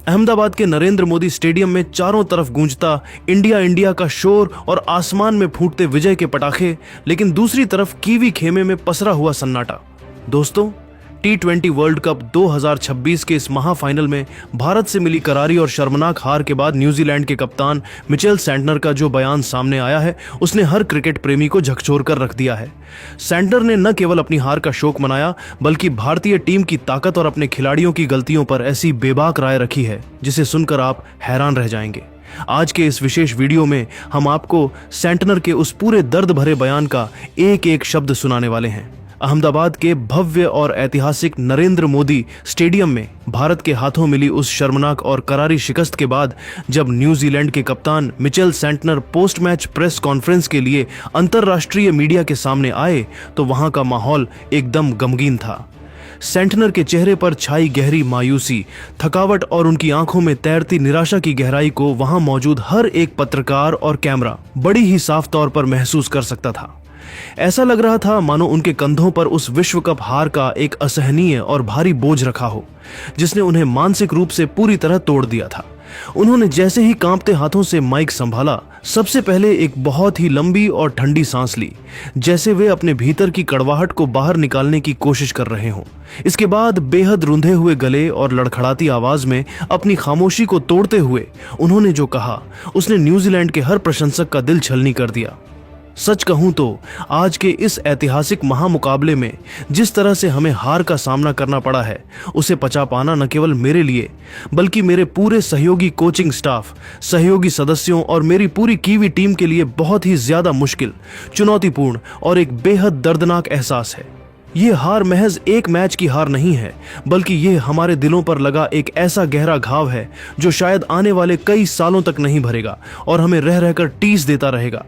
अहमदाबाद के नरेंद्र मोदी स्टेडियम में चारों तरफ गूंजता इंडिया इंडिया का शोर और आसमान में फूटते विजय के पटाखे, लेकिन दूसरी तरफ कीवी खेमे में पसरा हुआ सन्नाटा। दोस्तों, T20 वर्ल्ड कप 2026 के इस महाफाइनल में भारत से मिली करारी और शर्मनाक हार के बाद न्यूजीलैंड के कप्तान मिचेल सैंटनर का जो बयान सामने आया है, उसने हर क्रिकेट प्रेमी को झकझोर कर रख दिया है। सैंटनर ने न केवल अपनी हार का शोक मनाया, बल्कि भारतीय टीम की ताकत और अपने खिलाड़ियों की गलतियों पर ऐसी बेबाक राय रखी है जिसे सुनकर आप हैरान रह जाएंगे। आज के इस विशेष वीडियो में हम आपको सैंटनर के उस पूरे दर्द भरे बयान का एक एक शब्द सुनाने वाले हैं। अहमदाबाद के भव्य और ऐतिहासिक नरेंद्र मोदी स्टेडियम में भारत के हाथों मिली उस शर्मनाक और करारी शिकस्त के बाद जब न्यूजीलैंड के कप्तान Mitchell Santner post match press conference के लिए अंतर्राष्ट्रीय मीडिया के सामने आए तो वहां का माहौल एकदम गमगीन था। सैंटनर के चेहरे पर छाई गहरी मायूसी, थकावट और उनकी आंखों में तैरती निराशा की गहराई को वहां मौजूद हर एक पत्रकार और कैमरा बड़ी ही साफ तौर पर महसूस कर सकता था। ऐसा लग रहा था मानो उनके कंधों पर उस विश्व कप हार का एक असहनीय और भारी बोझ रखा हो, जिसने उन्हें मानसिक रूप से पूरी तरह तोड़ दिया था। उन्होंने जैसे ही कांपते हाथों से माइक संभाला, सबसे पहले एक बहुत ही लंबी और ठंडी सांस ली, जैसे वे अपने भीतर की कड़वाहट को बाहर निकालने की कोशिश कर रहे हों। इसके बाद बेहद रुंधे हुए गले और लड़खड़ाती आवाज में अपनी खामोशी को तोड़ते हुए उन्होंने जो कहा, उसने न्यूजीलैंड के हर प्रशंसक का दिल छलनी कर दिया। सच कहूं तो आज के इस ऐतिहासिक महामुकाबले में जिस तरह से हमें हार का सामना करना पड़ा है, उसे पचा पाना न केवल मेरे लिए बल्कि मेरे पूरे सहयोगी कोचिंग स्टाफ, सहयोगी सदस्यों और मेरी पूरी कीवी टीम के लिए बहुत ही ज्यादा मुश्किल, चुनौतीपूर्ण और एक बेहद दर्दनाक एहसास है। ये हार महज एक मैच की हार नहीं है, बल्कि ये हमारे दिलों पर लगा एक ऐसा गहरा घाव है जो शायद आने वाले कई सालों तक नहीं भरेगा और हमें रह रहकर टीस देता रहेगा।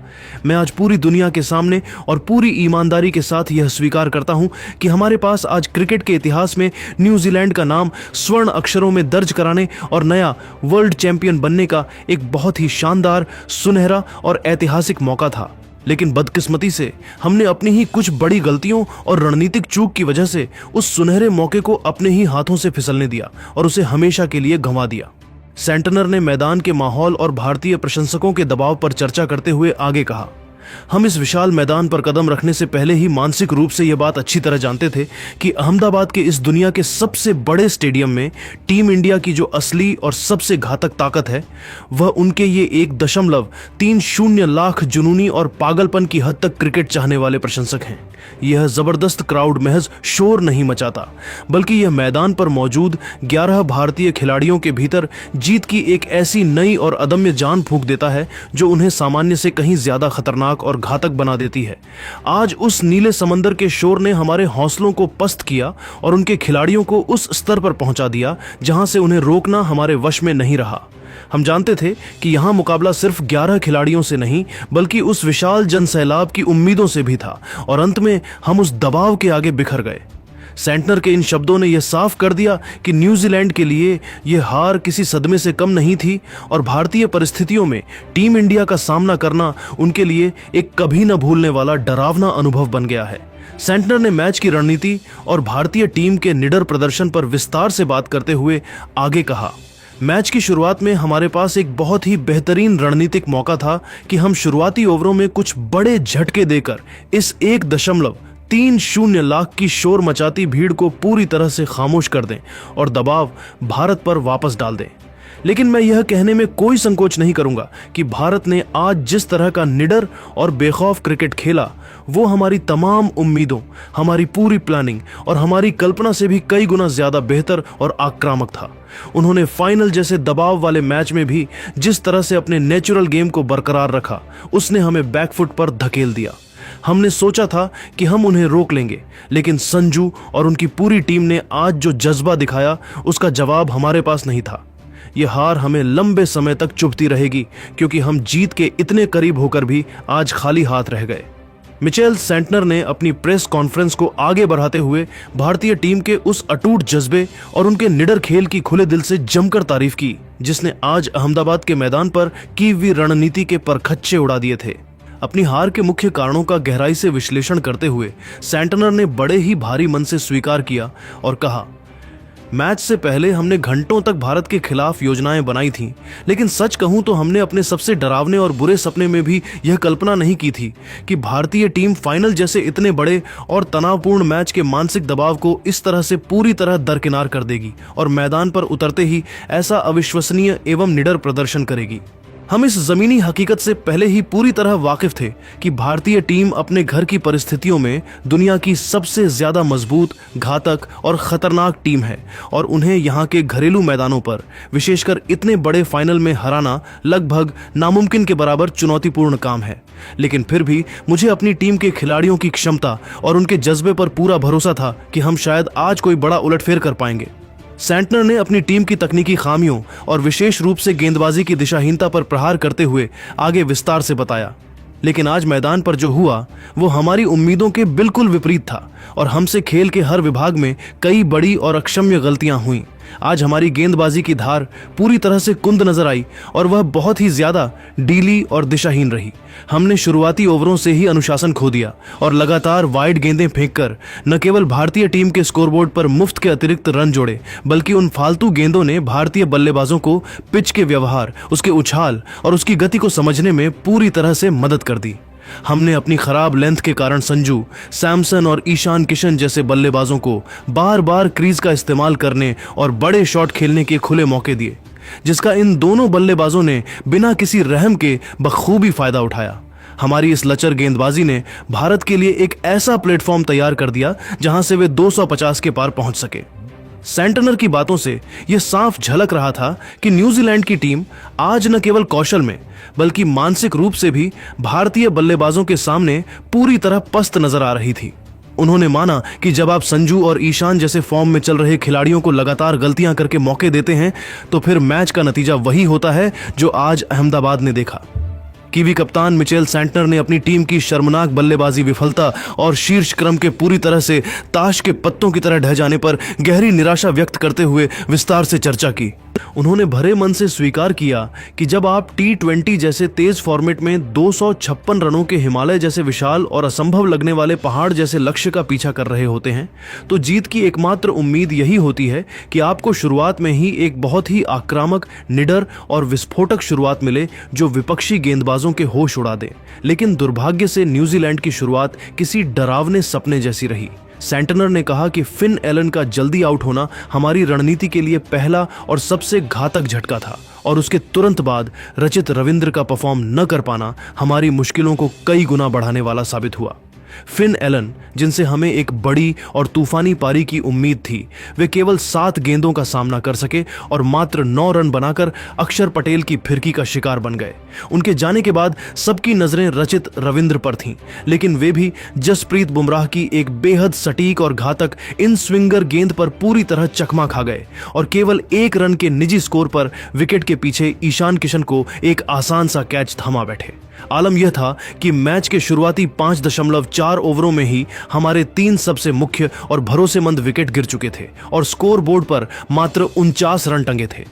मैं आज पूरी दुनिया के सामने और पूरी ईमानदारी के साथ यह स्वीकार करता हूं कि हमारे पास आज क्रिकेट के इतिहास में न्यूजीलैंड का नाम स्वर्ण अक्षरों में दर्ज कराने और नया वर्ल्ड चैंपियन बनने का एक बहुत ही शानदार, सुनहरा और ऐतिहासिक मौका था। लेकिन बदकिस्मती से हमने अपनी ही कुछ बड़ी गलतियों और रणनीतिक चूक की वजह से उस सुनहरे मौके को अपने ही हाथों से फिसलने दिया और उसे हमेशा के लिए गंवा दिया। सैंटनर ने मैदान के माहौल और भारतीय प्रशंसकों के दबाव पर चर्चा करते हुए आगे कहा, हम इस विशाल मैदान पर कदम रखने से पहले ही मानसिक रूप से यह बात अच्छी तरह जानते थे कि अहमदाबाद के इस दुनिया के सबसे बड़े स्टेडियम में टीम इंडिया की जो असली और सबसे घातक ताकत है, वह उनके ये 1.30 लाख जुनूनी और पागलपन की हद तक क्रिकेट चाहने वाले प्रशंसक हैं। यह जबरदस्त क्राउड महज शोर नहीं मचाता, बल्कि यह मैदान पर मौजूद 11 भारतीय खिलाड़ियों के भीतर जीत की एक ऐसी नई और अदम्य जान फूंक देता है जो उन्हें सामान्य से कहीं ज्यादा खतरनाक और घातक बना देती है। आज उस नीले समंदर के शोर ने हमारे हौसलों को पस्त किया और उनके खिलाड़ियों को उस स्तर पर पहुंचा दिया जहां से उन्हें रोकना हमारे वश में नहीं रहा। हम जानते थे कि यहां मुकाबला सिर्फ 11 खिलाड़ियों से नहीं, बल्कि उस विशाल जनसैलाब की उम्मीदों से भी था, और अंत में हम उस दबाव के आगे बिखर गए। सैंटनर के इन शब्दों ने यह साफ कर दिया कि न्यूजीलैंड के लिए यह हार किसी सदमे से कम नहीं थी और भारतीय परिस्थितियों में टीम इंडिया का सामना करना उनके लिए एक कभी न भूलने वाला डरावना अनुभव बन गया है। सैंटनर ने मैच की रणनीति और भारतीय टीम के निडर प्रदर्शन पर विस्तार से बात करते हुए आगे कहा, मैच की शुरुआत में हमारे पास एक बहुत ही बेहतरीन रणनीतिक मौका था कि हम शुरुआती ओवरों में कुछ बड़े झटके देकर इस 1.30 लाख की शोर मचाती भीड़ को पूरी तरह से खामोश कर दें और दबाव भारत पर वापस डाल दें। लेकिन मैं यह कहने में कोई संकोच नहीं करूंगा कि भारत ने आज जिस तरह का निडर और बेखौफ क्रिकेट खेला, वो हमारी तमाम उम्मीदों, हमारी पूरी प्लानिंग और हमारी कल्पना से भी कई गुना ज्यादा बेहतर और आक्रामक था। उन्होंने फाइनल जैसे दबाव वाले मैच में भी जिस तरह से अपने नेचुरल गेम को बरकरार रखा, उसने हमें बैकफुट पर धकेल दिया। हमने सोचा था कि हम उन्हें रोक लेंगे, लेकिन संजू और उनकी पूरी टीम ने आज जो जज्बा दिखाया, उसका जवाब हमारे पास नहीं था। यह हार हमें लंबे समय तक चुभती रहेगी, क्योंकि हम जीत के इतने करीब होकर भी आज खाली हाथ रह गए। मिचेल सैंटनर ने अपनी प्रेस कॉन्फ्रेंस को आगे बढ़ाते हुए भारतीय टीम के उस अटूट जज्बे और उनके निडर खेल की खुले दिल से जमकर तारीफ की, जिसने आज अहमदाबाद के मैदान पर कीवी रणनीति के परखच्चे उड़ा दिए थे। अपनी हार के मुख्य कारणों का गहराई से विश्लेषण करते हुए सैंटनर ने बड़े ही भारी मन से स्वीकार किया और कहा, मैच से पहले हमने घंटों तक भारत के खिलाफ योजनाएं बनाई थीं, लेकिन सच कहूं तो हमने अपने सबसे डरावने और बुरे सपने में भी यह कल्पना नहीं की थी कि भारतीय टीम फाइनल जैसे इतने बड़े और तनावपूर्ण मैच के मानसिक दबाव को इस तरह से पूरी तरह दरकिनार कर देगी और मैदान पर उतरते ही ऐसा अविश्वसनीय एवं निडर प्रदर्शन करेगी। हम इस जमीनी हकीकत से पहले ही पूरी तरह वाकिफ थे कि भारतीय टीम अपने घर की परिस्थितियों में दुनिया की सबसे ज्यादा मजबूत, घातक और खतरनाक टीम है और उन्हें यहाँ के घरेलू मैदानों पर विशेषकर इतने बड़े फाइनल में हराना लगभग नामुमकिन के बराबर चुनौतीपूर्ण काम है। लेकिन फिर भी मुझे अपनी टीम के खिलाड़ियों की क्षमता और उनके जज्बे पर पूरा भरोसा था कि हम शायद आज कोई बड़ा उलटफेर कर पाएंगे। सैंटनर ने अपनी टीम की तकनीकी खामियों और विशेष रूप से गेंदबाजी की दिशाहीनता पर प्रहार करते हुए आगे विस्तार से बताया, लेकिन आज मैदान पर जो हुआ वो हमारी उम्मीदों के बिल्कुल विपरीत था और हमसे खेल के हर विभाग में कई बड़ी और अक्षम्य गलतियां हुईं। आज हमारी गेंदबाजी की धार पूरी तरह से कुंद नजर आई और वह बहुत ही ज्यादा ढीली और दिशाहीन रही। हमने शुरुआती ओवरों से ही अनुशासन खो दिया और लगातार वाइड गेंदें फेंककर न केवल भारतीय टीम के स्कोरबोर्ड पर मुफ्त के अतिरिक्त रन जोड़े, बल्कि उन फालतू गेंदों ने भारतीय बल्लेबाजों को पिच के व्यवहार, उसके उछाल और उसकी गति को समझने में पूरी तरह से मदद कर दी। हमने अपनी खराब लेंथ के कारण संजू, सैमसन और ईशान किशन जैसे बल्लेबाजों को बार बार क्रीज का इस्तेमाल करने और बड़े शॉट खेलने के खुले मौके दिए, जिसका इन दोनों बल्लेबाजों ने बिना किसी रहम के बखूबी फायदा उठाया। हमारी इस लचर गेंदबाजी ने भारत के लिए एक ऐसा प्लेटफॉर्म तैयार कर दिया जहां से वे 250 के पार पहुंच सके। सैंटनर की बातों से यह साफ झलक रहा था कि न्यूजीलैंड की टीम आज न केवल कौशल में बल्कि मानसिक रूप से भी भारतीय बल्लेबाजों के सामने पूरी तरह पस्त नजर आ रही थी। उन्होंने माना कि जब आप संजू और ईशान जैसे फॉर्म में चल रहे खिलाड़ियों को लगातार गलतियां करके मौके देते हैं तो फिर मैच का नतीजा वही होता है जो आज अहमदाबाद ने देखा। कीवी कप्तान मिचेल सैंटनर ने अपनी टीम की शर्मनाक बल्लेबाजी विफलता और शीर्ष क्रम के पूरी तरह से ताश के पत्तों की तरह ढह जाने पर गहरी निराशा व्यक्त करते हुए विस्तार से चर्चा की। उन्होंने भरे मन से स्वीकार किया कि जब आप T20 जैसे तेज फॉर्मेट में 256 रनों के हिमालय जैसे विशाल और असंभव लगने वाले पहाड़ जैसे लक्ष्य का पीछा कर रहे होते हैं तो जीत की एकमात्र उम्मीद यही होती है कि आपको शुरुआत में ही एक बहुत ही आक्रामक, निडर और विस्फोटक शुरुआत मिले जो विपक्षी गेंदबाजों के होश उड़ा दे। लेकिन दुर्भाग्य से न्यूजीलैंड की शुरुआत किसी डरावने सपने जैसी रही। सैंटनर ने कहा कि फिन एलन का जल्दी आउट होना हमारी रणनीति के लिए पहला और सबसे घातक झटका था और उसके तुरंत बाद रचित रविंद्र का परफॉर्म न कर पाना हमारी मुश्किलों को कई गुना बढ़ाने वाला साबित हुआ। फिन एलन, जिनसे हमें एक बड़ी और तूफानी पारी की उम्मीद थी, वे केवल 7 गेंदों का सामना कर सके और मात्र 9 रन बनाकर अक्षर पटेल की फिरकी का शिकार बन गए। उनके जाने के बाद सबकी नजरें रचित रविंद्र पर थीं, लेकिन वे भी जसप्रीत बुमराह की एक बेहद सटीक और घातक इन स्विंगर गेंद पर पूरी तरह चकमा खा गए और केवल 1 रन के निजी स्कोर पर विकेट के पीछे ईशान किशन को एक आसान सा कैच थमा बैठे। आलम यह था कि मैच के शुरुआती 5.4 ओवरों में ही हमारे 3 सबसे मुख्य और भरोसेमंद विकेट गिर चुके थे और स्कोर बोर्ड पर मात्र 49 रन टंगे थे।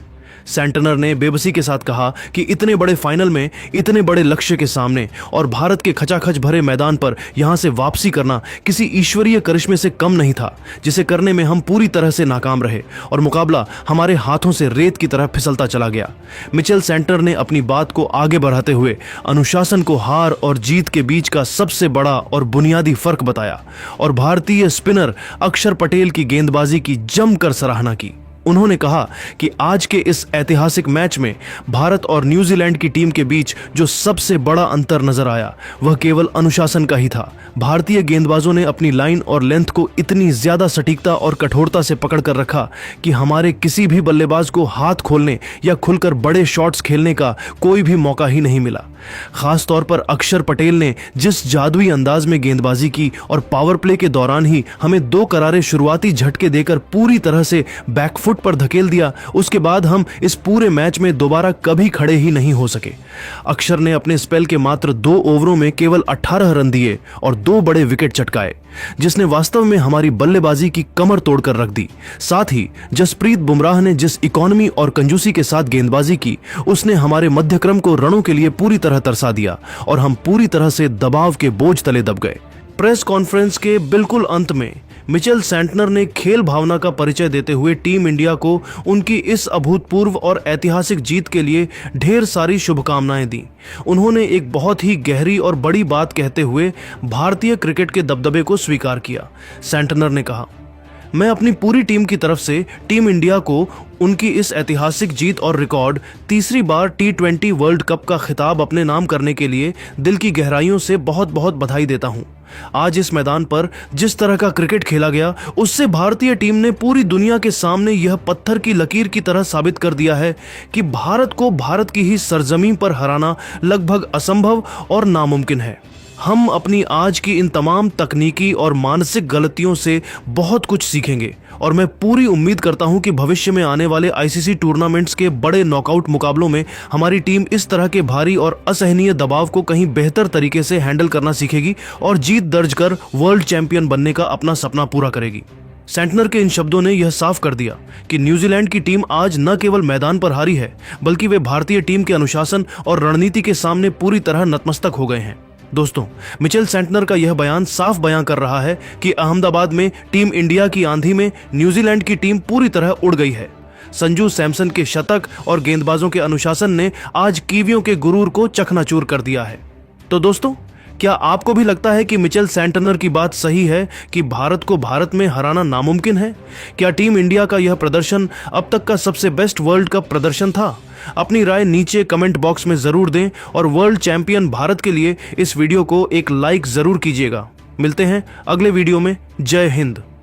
सैंटनर ने बेबसी के साथ कहा कि इतने बड़े फाइनल में इतने बड़े लक्ष्य के सामने और भारत के खचाखच भरे मैदान पर यहां से वापसी करना किसी ईश्वरीय करिश्मे से कम नहीं था, जिसे करने में हम पूरी तरह से नाकाम रहे और मुकाबला हमारे हाथों से रेत की तरह फिसलता चला गया। मिचेल सैंटनर ने अपनी बात को आगे बढ़ाते हुए अनुशासन को हार और जीत के बीच का सबसे बड़ा और बुनियादी फर्क बताया और भारतीय स्पिनर अक्षर पटेल की गेंदबाजी की जमकर सराहना की। उन्होंने कहा कि आज के इस ऐतिहासिक मैच में भारत और न्यूजीलैंड की टीम के बीच जो सबसे बड़ा अंतर नजर आया वह केवल अनुशासन का ही था। भारतीय गेंदबाजों ने अपनी लाइन और लेंथ को इतनी ज्यादा सटीकता और कठोरता से पकड़ कर रखा कि हमारे किसी भी बल्लेबाज को हाथ खोलने या खुलकर बड़े शॉट्स खेलने का कोई भी मौका ही नहीं मिला। खास तौर पर अक्षर पटेल ने जिस जादुई अंदाज में गेंदबाजी की और पावर प्ले के दौरान ही हमें 2 करारे शुरुआती झटके देकर पूरी तरह से बैकफुट पर धकेल दिया, उसके बाद हम इस पूरे मैच में दोबारा कभी खड़े ही नहीं हो सके। अक्षर ने अपने स्पेल के मात्र 2 ओवरों में केवल 18 रन दिए और 2 बड़े विकेट चटकाए, जिसने वास्तव में हमारी बल्लेबाजी की कमर तोड़कर रख दी। साथ ही जसप्रीत बुमराह ने जिस इकोनॉमी और कंजूसी के साथ गेंदबाजी की, उसने हमारे मध्यक्रम को रनों के लिए पूरी तरह तरसा दिया और हम पूरी तरह से दबाव के बोझ तले दब गए। प्रेस कॉन्फ्रेंस के बिल्कुल अंत में मिचेल सेंटनर ने खेल भावना का परिचय देते हुए टीम इंडिया को उनकी इस अभूतपूर्व और ऐतिहासिक जीत के लिए ढेर सारी शुभकामनाएं दी। उन्होंने एक बहुत ही गहरी और बड़ी बात कहते हुए भारतीय क्रिकेट के दबदबे को स्वीकार किया। सेंटनर ने कहा, मैं अपनी पूरी टीम की तरफ से टीम इंडिया को उनकी इस ऐतिहासिक जीत और रिकॉर्ड तीसरी बार T20 वर्ल्ड कप का खिताब अपने नाम करने के लिए दिल की गहराइयों से बहुत बहुत बधाई देता हूं। आज इस मैदान पर जिस तरह का क्रिकेट खेला गया, उससे भारतीय टीम ने पूरी दुनिया के सामने यह पत्थर की लकीर की तरह साबित कर दिया है कि भारत को भारत की ही सरजमीन पर हराना लगभग असंभव और नामुमकिन है। हम अपनी आज की इन तमाम तकनीकी और मानसिक गलतियों से बहुत कुछ सीखेंगे और मैं पूरी उम्मीद करता हूं कि भविष्य में आने वाले ICC टूर्नामेंट्स के बड़े नॉकआउट मुकाबलों में हमारी टीम इस तरह के भारी और असहनीय दबाव को कहीं बेहतर तरीके से हैंडल करना सीखेगी और जीत दर्ज कर वर्ल्ड चैंपियन बनने का अपना सपना पूरा करेगी। सेंटनर के इन शब्दों ने यह साफ कर दिया कि न्यूजीलैंड की टीम आज न केवल मैदान पर हारी है, बल्कि वे भारतीय टीम के अनुशासन और रणनीति के सामने पूरी तरह नतमस्तक हो गए हैं। दोस्तों, मिचेल सेंटनर का यह बयान साफ बयां कर रहा है कि अहमदाबाद में टीम इंडिया की आंधी में न्यूजीलैंड की टीम पूरी तरह उड़ गई है। संजू सैमसन के शतक और गेंदबाजों के अनुशासन ने आज कीवियों के गुरूर को चकनाचूर कर दिया है। तो दोस्तों, क्या आपको भी लगता है कि मिचेल सेंटनर की बात सही है कि भारत को भारत में हराना नामुमकिन है? क्या टीम इंडिया का यह प्रदर्शन अब तक का सबसे बेस्ट वर्ल्ड कप प्रदर्शन था? अपनी राय नीचे कमेंट बॉक्स में जरूर दें और वर्ल्ड चैंपियन भारत के लिए इस वीडियो को एक लाइक जरूर कीजिएगा। मिलते हैं अगले वीडियो में। जय हिंद।